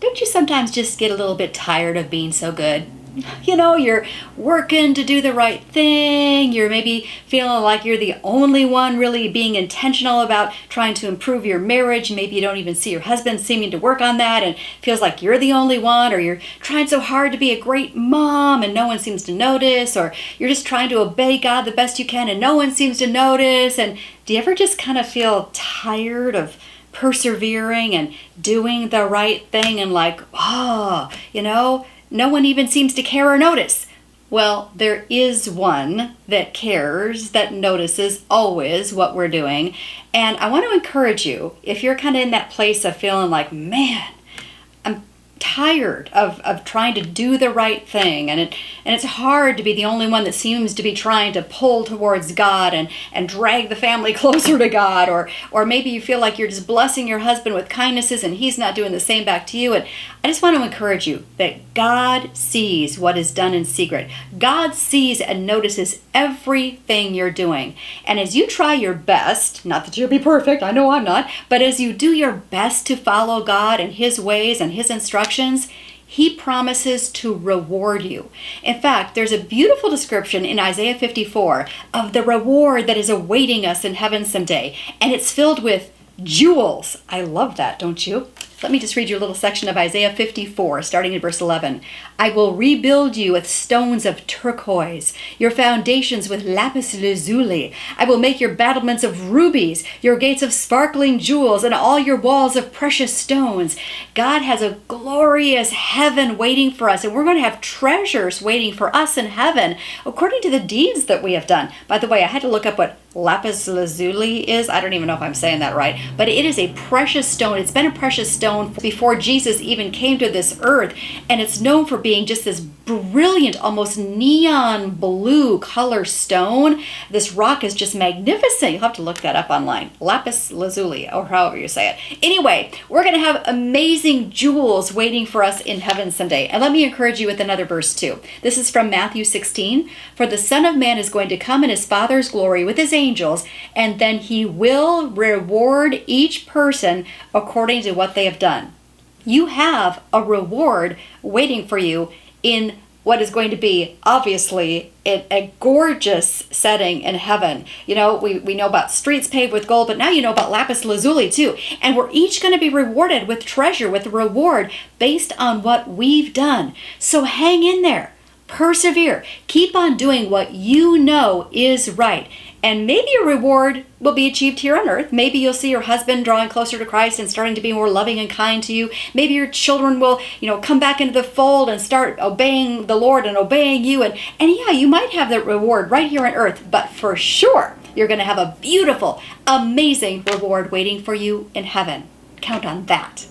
Don't you sometimes just get a little bit tired of being so good? You're working to do the right thing. You're maybe feeling like you're the only one really being intentional about trying to improve your marriage. Maybe you don't even see your husband seeming to work on that and feels like you're the only one, or you're trying so hard to be a great mom and no one seems to notice, or you're just trying to obey God the best you can and no one seems to notice. And do you ever just kind of feel tired of persevering and doing the right thing and like, no one even seems to care or notice? Well, there is one that cares, that notices always what we're doing. And I want to encourage you, if you're kind of in that place of feeling like, man, I'm tired of trying to do the right thing, and it's hard to be the only one that seems to be trying to pull towards God and drag the family closer to God, or maybe you feel like you're just blessing your husband with kindnesses and he's not doing the same back to you. And I just want to encourage you that God sees what is done in secret. God sees and notices everything you're doing. And as you try your best, not that you'll be perfect, I know I'm not, but as you do your best to follow God and His ways and His instructions, He promises to reward you. In fact, there's a beautiful description in Isaiah 54 of the reward that is awaiting us in heaven someday. And it's filled with jewels. I love that, don't you? Let me just read you a little section of Isaiah 54, starting in verse 11. I will rebuild you with stones of turquoise, your foundations with lapis lazuli. I will make your battlements of rubies, your gates of sparkling jewels, and all your walls of precious stones. God has a glorious heaven waiting for us, and we're going to have treasures waiting for us in heaven, according to the deeds that we have done. By the way, I had to look up what lapis lazuli is. I don't even know if I'm saying that right, but it is a precious stone. It's been a precious stone before Jesus even came to this earth, and it's known for being just this brilliant, almost neon blue color stone. This rock is just magnificent. You'll have to look that up online. Lapis lazuli, or however you say it. Anyway, we're going to have amazing jewels waiting for us in heaven someday. And let me encourage you with another verse too. This is from Matthew 16. For the Son of Man is going to come in His Father's glory with His angels, and then He will reward each person according to what they have done. You have a reward waiting for you in what is going to be, obviously, a gorgeous setting in heaven. We know about streets paved with gold, but now you know about lapis lazuli too. And we're each going to be rewarded with treasure, with reward based on what we've done. So hang in there. Persevere. Keep on doing what you know is right. And maybe a reward will be achieved here on earth. Maybe you'll see your husband drawing closer to Christ and starting to be more loving and kind to you. Maybe your children will, come back into the fold and start obeying the Lord and obeying you. And yeah, you might have that reward right here on earth. But for sure, you're going to have a beautiful, amazing reward waiting for you in heaven. Count on that.